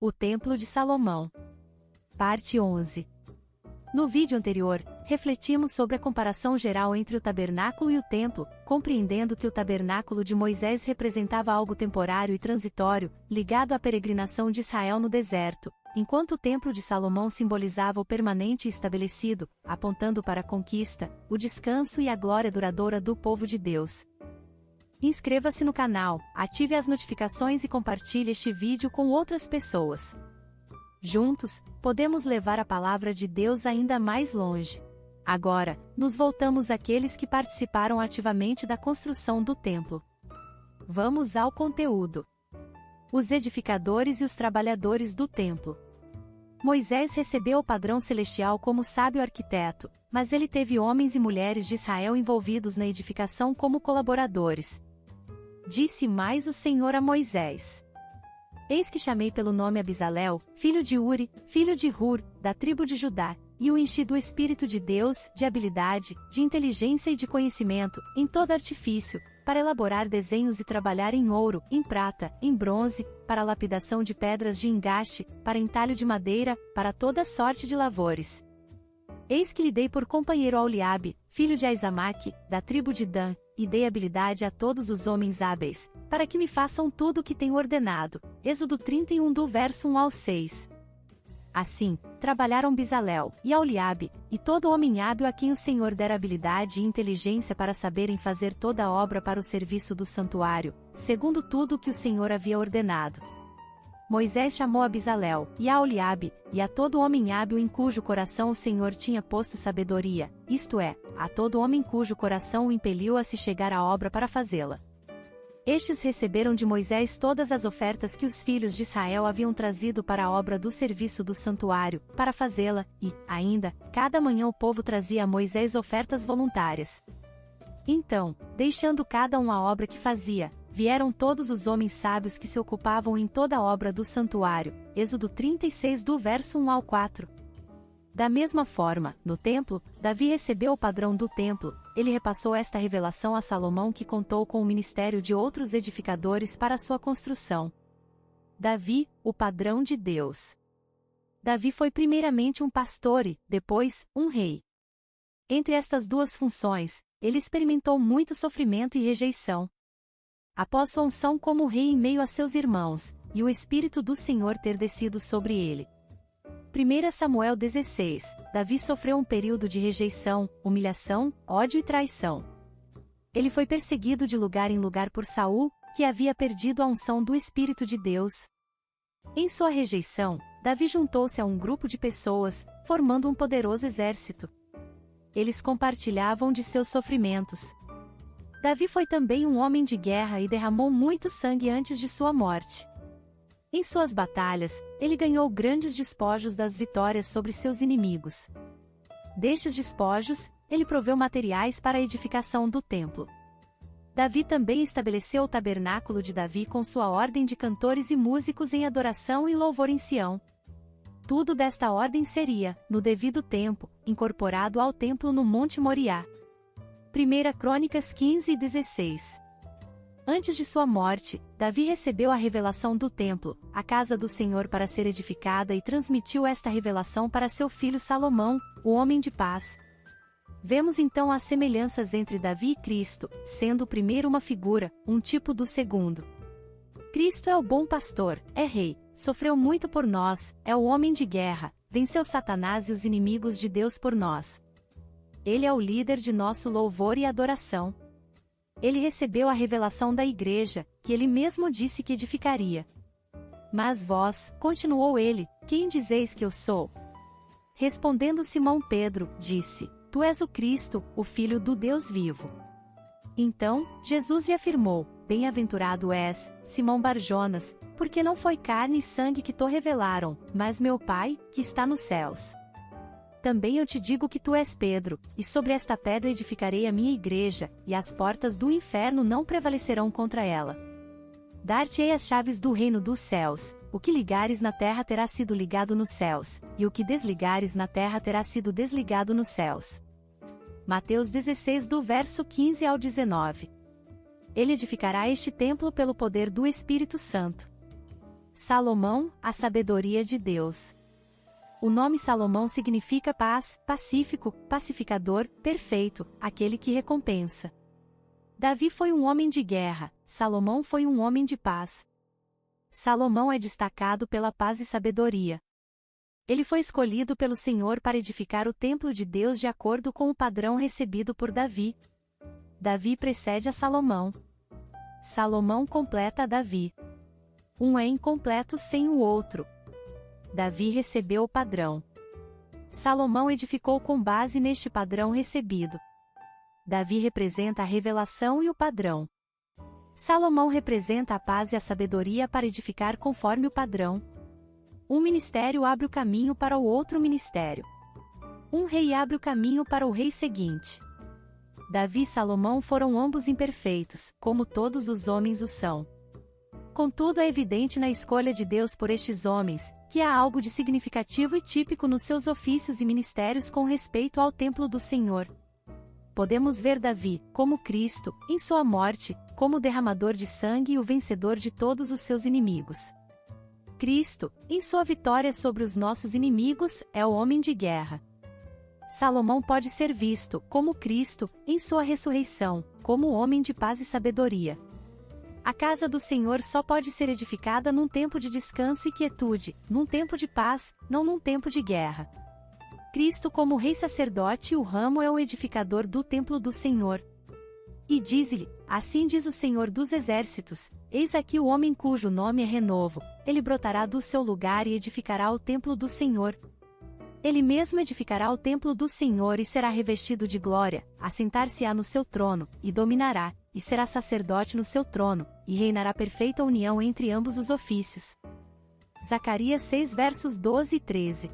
O Templo de Salomão. Parte 11. No vídeo anterior, refletimos sobre a comparação geral entre o tabernáculo e o templo, compreendendo que o tabernáculo de Moisés representava algo temporário e transitório, ligado à peregrinação de Israel no deserto, enquanto o templo de Salomão simbolizava o permanente e estabelecido, apontando para a conquista, o descanso e a glória duradoura do povo de Deus. Inscreva-se no canal, ative as notificações e compartilhe este vídeo com outras pessoas. Juntos, podemos levar a palavra de Deus ainda mais longe. Agora, nos voltamos àqueles que participaram ativamente da construção do templo. Vamos ao conteúdo. Os edificadores e os trabalhadores do templo. Moisés recebeu o padrão celestial como sábio arquiteto, mas ele teve homens e mulheres de Israel envolvidos na edificação como colaboradores. Disse mais o Senhor a Moisés: Eis que chamei pelo nome a Bezalel, filho de Uri, filho de Hur, da tribo de Judá, e o enchi do Espírito de Deus, de habilidade, de inteligência e de conhecimento, em todo artifício, para elaborar desenhos e trabalhar em ouro, em prata, em bronze, para lapidação de pedras de engaste, para entalho de madeira, para toda sorte de lavores. Eis que lhe dei por companheiro a Oliabe, filho de Aizamaque, da tribo de Dan, e dei habilidade a todos os homens hábeis, para que me façam tudo o que tenho ordenado. Êxodo 31 do verso 1 ao 6. Assim, trabalharam Bezalel, e Oliabe, e todo homem hábil a quem o Senhor dera habilidade e inteligência para saberem fazer toda a obra para o serviço do santuário, segundo tudo o que o Senhor havia ordenado. Moisés chamou a Bezalel, e a Oliabe, e a todo homem hábil em cujo coração o Senhor tinha posto sabedoria, isto é, a todo homem cujo coração o impeliu a se chegar à obra para fazê-la. Estes receberam de Moisés todas as ofertas que os filhos de Israel haviam trazido para a obra do serviço do santuário, para fazê-la, e, ainda, cada manhã o povo trazia a Moisés ofertas voluntárias. Então, deixando cada um a obra que fazia, vieram todos os homens sábios que se ocupavam em toda a obra do santuário. Êxodo 36 do verso 1 ao 4. Da mesma forma, no templo, Davi recebeu o padrão do templo. Ele repassou esta revelação a Salomão, que contou com o ministério de outros edificadores para sua construção. Davi, o padrão de Deus. Davi foi primeiramente um pastor e, depois, um rei. Entre estas duas funções, ele experimentou muito sofrimento e rejeição. Após sua unção como rei em meio a seus irmãos, e o Espírito do Senhor ter descido sobre ele. 1 Samuel 16, Davi sofreu um período de rejeição, humilhação, ódio e traição. Ele foi perseguido de lugar em lugar por Saul, que havia perdido a unção do Espírito de Deus. Em sua rejeição, Davi juntou-se a um grupo de pessoas, formando um poderoso exército. Eles compartilhavam de seus sofrimentos. Davi foi também um homem de guerra e derramou muito sangue antes de sua morte. Em suas batalhas, ele ganhou grandes despojos das vitórias sobre seus inimigos. Destes despojos, ele proveu materiais para a edificação do templo. Davi também estabeleceu o tabernáculo de Davi com sua ordem de cantores e músicos em adoração e louvor em Sião. Tudo desta ordem seria, no devido tempo, incorporado ao templo no Monte Moriá. 1 Crônicas 15 e 16. Antes de sua morte, Davi recebeu a revelação do templo, a casa do Senhor, para ser edificada, e transmitiu esta revelação para seu filho Salomão, o homem de paz. Vemos então as semelhanças entre Davi e Cristo, sendo o primeiro uma figura, um tipo do segundo. Cristo é o bom pastor, é rei, sofreu muito por nós, é o homem de guerra, venceu Satanás e os inimigos de Deus por nós. Ele é o líder de nosso louvor e adoração. Ele recebeu a revelação da igreja, que ele mesmo disse que edificaria. Mas vós, continuou ele, quem dizeis que eu sou? Respondendo Simão Pedro, disse: Tu és o Cristo, o Filho do Deus vivo. Então, Jesus lhe afirmou: Bem-aventurado és, Simão Barjonas, porque não foi carne e sangue que te revelaram, mas meu Pai, que está nos céus. Também eu te digo que tu és Pedro, e sobre esta pedra edificarei a minha igreja, e as portas do inferno não prevalecerão contra ela. Dar-te-ei as chaves do reino dos céus. O que ligares na terra terá sido ligado nos céus, e o que desligares na terra terá sido desligado nos céus. Mateus 16 do verso 15 ao 19. Ele edificará este templo pelo poder do Espírito Santo. Salomão, a sabedoria de Deus. O nome Salomão significa paz, pacífico, pacificador, perfeito, aquele que recompensa. Davi foi um homem de guerra, Salomão foi um homem de paz. Salomão é destacado pela paz e sabedoria. Ele foi escolhido pelo Senhor para edificar o templo de Deus de acordo com o padrão recebido por Davi. Davi precede a Salomão. Salomão completa a Davi. Um é incompleto sem o outro. Davi recebeu o padrão. Salomão edificou com base neste padrão recebido. Davi representa a revelação e o padrão. Salomão representa a paz e a sabedoria para edificar conforme o padrão. Um ministério abre o caminho para o outro ministério. Um rei abre o caminho para o rei seguinte. Davi e Salomão foram ambos imperfeitos, como todos os homens o são. Contudo, é evidente na escolha de Deus por estes homens, que há algo de significativo e típico nos seus ofícios e ministérios com respeito ao templo do Senhor. Podemos ver Davi, como Cristo, em sua morte, como o derramador de sangue e o vencedor de todos os seus inimigos. Cristo, em sua vitória sobre os nossos inimigos, é o homem de guerra. Salomão pode ser visto, como Cristo, em sua ressurreição, como o homem de paz e sabedoria. A casa do Senhor só pode ser edificada num tempo de descanso e quietude, num tempo de paz, não num tempo de guerra. Cristo, como rei sacerdote e o ramo, é o edificador do templo do Senhor. E diz-lhe, assim diz o Senhor dos Exércitos, eis aqui o homem cujo nome é Renovo, ele brotará do seu lugar e edificará o templo do Senhor. Ele mesmo edificará o templo do Senhor e será revestido de glória, assentar-se-á no seu trono, e dominará, e será sacerdote no seu trono, e reinará perfeita união entre ambos os ofícios. Zacarias 6 versos 12 e 13.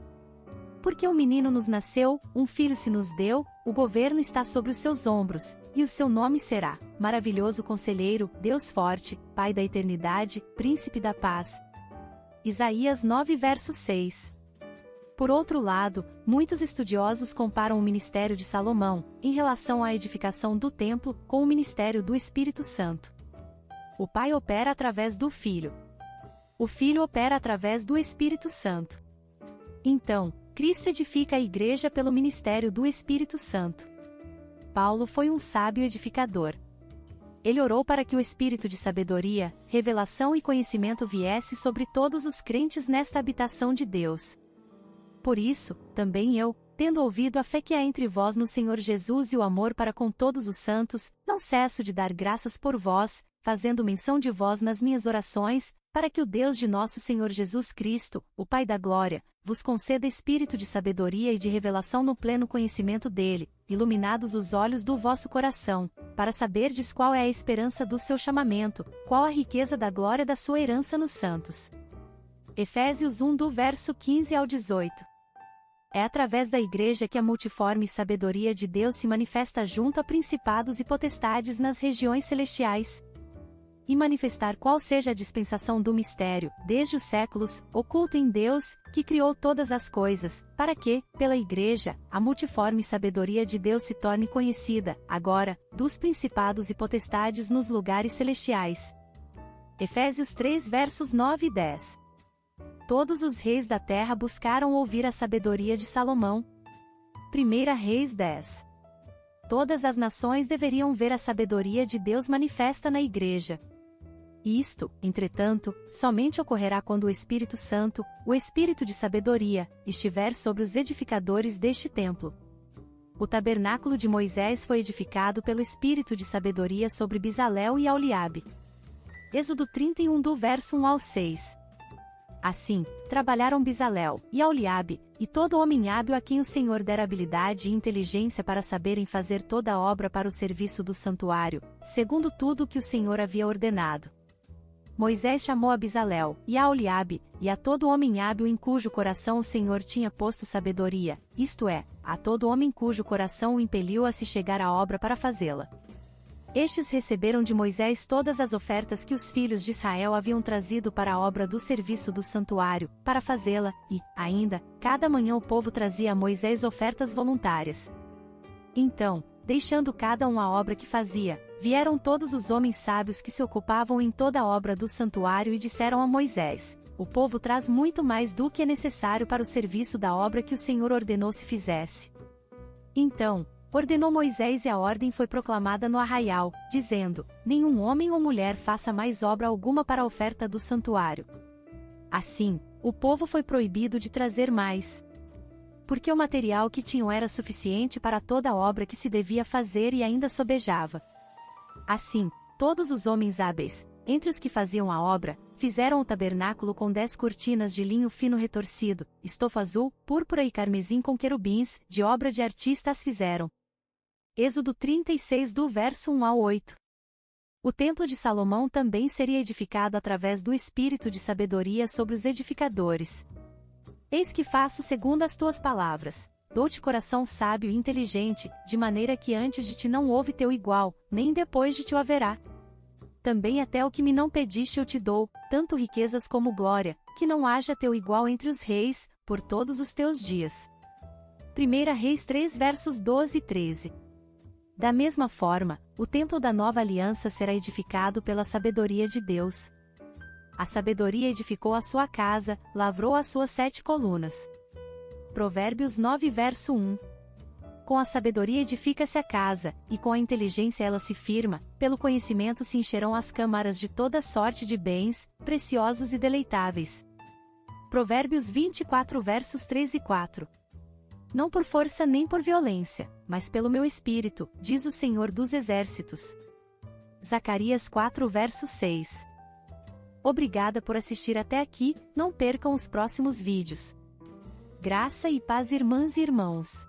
Porque um menino nos nasceu, um filho se nos deu, o governo está sobre os seus ombros, e o seu nome será, Maravilhoso Conselheiro, Deus Forte, Pai da Eternidade, Príncipe da Paz. Isaías 9 verso 6. Por outro lado, muitos estudiosos comparam o ministério de Salomão, em relação à edificação do templo, com o ministério do Espírito Santo. O Pai opera através do Filho. O Filho opera através do Espírito Santo. Então, Cristo edifica a Igreja pelo ministério do Espírito Santo. Paulo foi um sábio edificador. Ele orou para que o espírito de sabedoria, revelação e conhecimento viesse sobre todos os crentes nesta habitação de Deus. Por isso, também eu, tendo ouvido a fé que há entre vós no Senhor Jesus e o amor para com todos os santos, não cesso de dar graças por vós, fazendo menção de vós nas minhas orações, para que o Deus de nosso Senhor Jesus Cristo, o Pai da Glória, vos conceda espírito de sabedoria e de revelação no pleno conhecimento dele, iluminados os olhos do vosso coração, para saberdes qual é a esperança do seu chamamento, qual a riqueza da glória da sua herança nos santos. Efésios 1 do verso 15 ao 18. É através da Igreja que a multiforme sabedoria de Deus se manifesta junto a principados e potestades nas regiões celestiais. E manifestar qual seja a dispensação do mistério, desde os séculos, oculto em Deus, que criou todas as coisas, para que, pela Igreja, a multiforme sabedoria de Deus se torne conhecida, agora, dos principados e potestades nos lugares celestiais. Efésios 3 versos 9 e 10. Todos os reis da terra buscaram ouvir a sabedoria de Salomão. 1 Reis 10. Todas as nações deveriam ver a sabedoria de Deus manifesta na Igreja. Isto, entretanto, somente ocorrerá quando o Espírito Santo, o Espírito de sabedoria, estiver sobre os edificadores deste templo. O tabernáculo de Moisés foi edificado pelo Espírito de sabedoria sobre Bezalel e Aholiabe. Êxodo 31 do verso 1 ao 6. Assim, trabalharam Bezalel e Aholiabe, e todo homem hábil a quem o Senhor dera habilidade e inteligência para saberem fazer toda a obra para o serviço do santuário, segundo tudo o que o Senhor havia ordenado. Moisés chamou a Bezalel, e a Aholiabe, e a todo homem hábil em cujo coração o Senhor tinha posto sabedoria, isto é, a todo homem cujo coração o impeliu a se chegar à obra para fazê-la. Estes receberam de Moisés todas as ofertas que os filhos de Israel haviam trazido para a obra do serviço do santuário, para fazê-la, e, ainda, cada manhã o povo trazia a Moisés ofertas voluntárias. Então, deixando cada um a obra que fazia, vieram todos os homens sábios que se ocupavam em toda a obra do santuário e disseram a Moisés: o povo traz muito mais do que é necessário para o serviço da obra que o Senhor ordenou se fizesse. Então, ordenou Moisés e a ordem foi proclamada no arraial, dizendo: nenhum homem ou mulher faça mais obra alguma para a oferta do santuário. Assim, o povo foi proibido de trazer mais, porque o material que tinham era suficiente para toda a obra que se devia fazer e ainda sobejava. Assim, todos os homens hábeis, entre os que faziam a obra, fizeram o tabernáculo com 10 cortinas de linho fino retorcido, estofa azul, púrpura e carmesim com querubins, de obra de artista as fizeram. Êxodo 36 do verso 1 ao 8. O templo de Salomão também seria edificado através do espírito de sabedoria sobre os edificadores. Eis que faço segundo as tuas palavras. Dou-te coração sábio e inteligente, de maneira que antes de ti não houve teu igual, nem depois de ti o haverá. Também até o que me não pediste eu te dou, tanto riquezas como glória, que não haja teu igual entre os reis, por todos os teus dias. 1 Reis 3 versos 12 e 13. Da mesma forma, o templo da nova aliança será edificado pela sabedoria de Deus. A sabedoria edificou a sua casa, lavrou as suas 7 colunas. Provérbios 9 verso 1. Com a sabedoria edifica-se a casa, e com a inteligência ela se firma, pelo conhecimento se encherão as câmaras de toda sorte de bens, preciosos e deleitáveis. Provérbios 24 versos 3 e 4. Não por força nem por violência, mas pelo meu espírito, diz o Senhor dos Exércitos. Zacarias 4 verso 6. Obrigada por assistir até aqui, não percam os próximos vídeos. Graça e paz, irmãs e irmãos.